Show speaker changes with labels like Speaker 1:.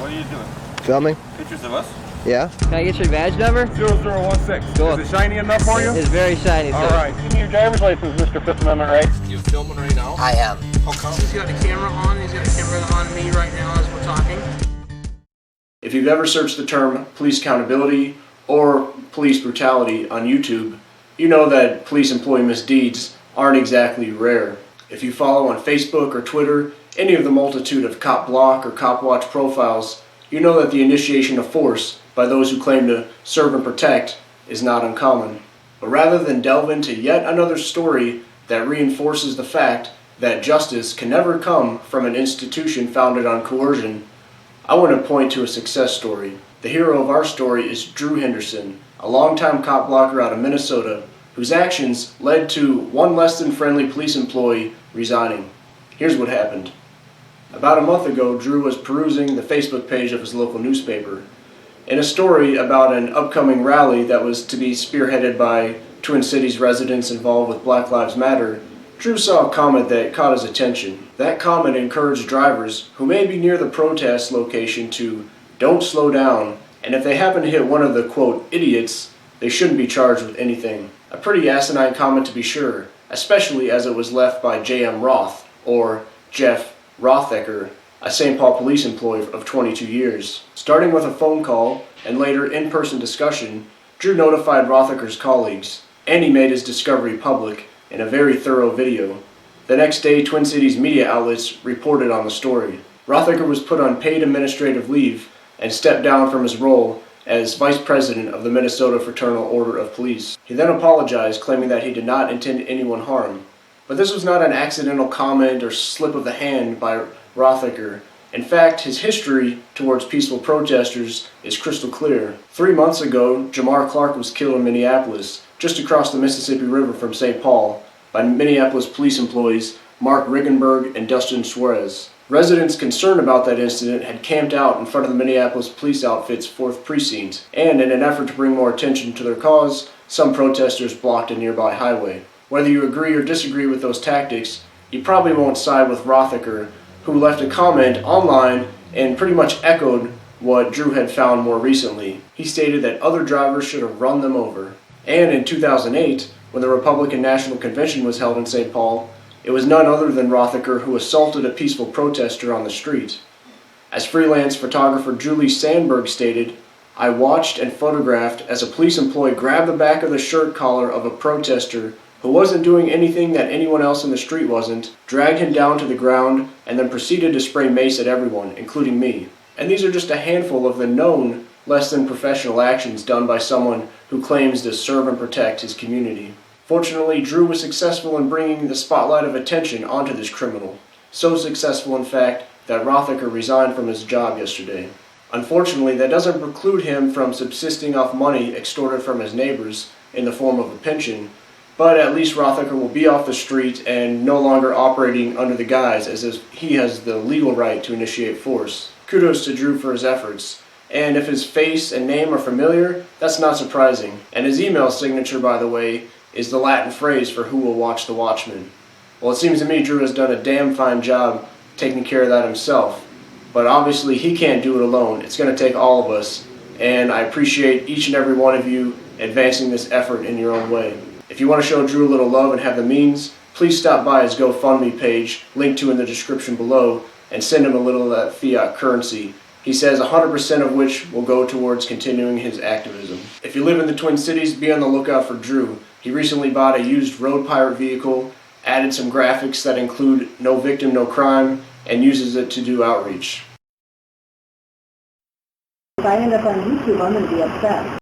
Speaker 1: What are you doing?
Speaker 2: Filming?
Speaker 1: Pictures of us?
Speaker 2: Yeah.
Speaker 3: Can I get your badge number?
Speaker 1: 0016.
Speaker 3: Cool.
Speaker 1: Is it shiny enough for you?
Speaker 3: It's very shiny.
Speaker 1: All right. Give me your driver's license, Mr. Fifth Amendment right.
Speaker 4: You filming right now?
Speaker 2: I am.
Speaker 4: How come?
Speaker 5: He's got the camera on. He's got the camera on me right now as we're talking.
Speaker 6: If you've ever searched the term police accountability or police brutality on YouTube, you know that police employee misdeeds aren't exactly rare. If you follow on Facebook or Twitter any of the multitude of cop block or cop watch profiles, you know that the initiation of force by those who claim to serve and protect is not uncommon. But rather than delve into yet another story that reinforces the fact that justice can never come from an institution founded on coercion, I want to point to a success story. The hero of our story is Drew Henderson, a longtime cop blocker out of Minnesota, whose actions led to one less than friendly police employee resigning. Here's what happened. About a month ago, Drew was perusing the Facebook page of his local newspaper. In a story about an upcoming rally that was to be spearheaded by Twin Cities residents involved with Black Lives Matter, Drew saw a comment that caught his attention. That comment encouraged drivers who may be near the protest location to don't slow down, and if they happen to hit one of the, quote, idiots, they shouldn't be charged with anything. A pretty asinine comment to be sure, especially as it was left by J.M. Roth, or Jeff Rothecker, a St. Paul police employee of 22 years. Starting with a phone call and later in-person discussion, Drew notified Rothecker's colleagues, and he made his discovery public in a very thorough video. The next day, Twin Cities media outlets reported on the story. Rothecker was put on paid administrative leave and stepped down from his role as vice president of the Minnesota Fraternal Order of Police. He then apologized, claiming that he did not intend anyone harm. But this was not an accidental comment or slip of the hand by Rothecker. In fact, his history towards peaceful protesters is crystal clear. 3 months ago, Jamar Clark was killed in Minneapolis, just across the Mississippi River from St. Paul, by Minneapolis police employees Mark Riggenberg and Dustin Suarez. Residents concerned about that incident had camped out in front of the Minneapolis police outfit's 4th precinct, and in an effort to bring more attention to their cause, some protesters blocked a nearby highway. Whether you agree or disagree with those tactics, you probably won't side with Rothecker, who left a comment online and pretty much echoed what Drew had found more recently. He stated that other drivers should have run them over. And in 2008, when the Republican National Convention was held in St. Paul, it was none other than Rothecker who assaulted a peaceful protester on the street. As freelance photographer Julie Sandberg stated, "I watched and photographed as a police employee grabbed the back of the shirt collar of a protester who wasn't doing anything that anyone else in the street wasn't, dragged him down to the ground, and then proceeded to spray mace at everyone, including me." And these are just a handful of the known less than professional actions done by someone who claims to serve and protect his community. Fortunately, Drew was successful in bringing the spotlight of attention onto this criminal. So successful, in fact, that Rothecker resigned from his job yesterday. Unfortunately, that doesn't preclude him from subsisting off money extorted from his neighbors in the form of a pension, but at least Rothecker will be off the street and no longer operating under the guise as if he has the legal right to initiate force. Kudos to Drew for his efforts. And if his face and name are familiar, that's not surprising. And his email signature, by the way, is the Latin phrase for "who will watch the watchman." Well, it seems to me Drew has done a damn fine job taking care of that himself. But obviously he can't do it alone. It's going to take all of us. And I appreciate each and every one of you advancing this effort in your own way. If you want to show Drew a little love and have the means, please stop by his GoFundMe page, linked to in the description below, and send him a little of that fiat currency. He says 100% of which will go towards continuing his activism. If you live in the Twin Cities, be on the lookout for Drew. He recently bought a used Road Pirate vehicle, added some graphics that include "no victim, no crime," and uses it to do outreach.
Speaker 7: If I end up on YouTube, I'm going to be upset.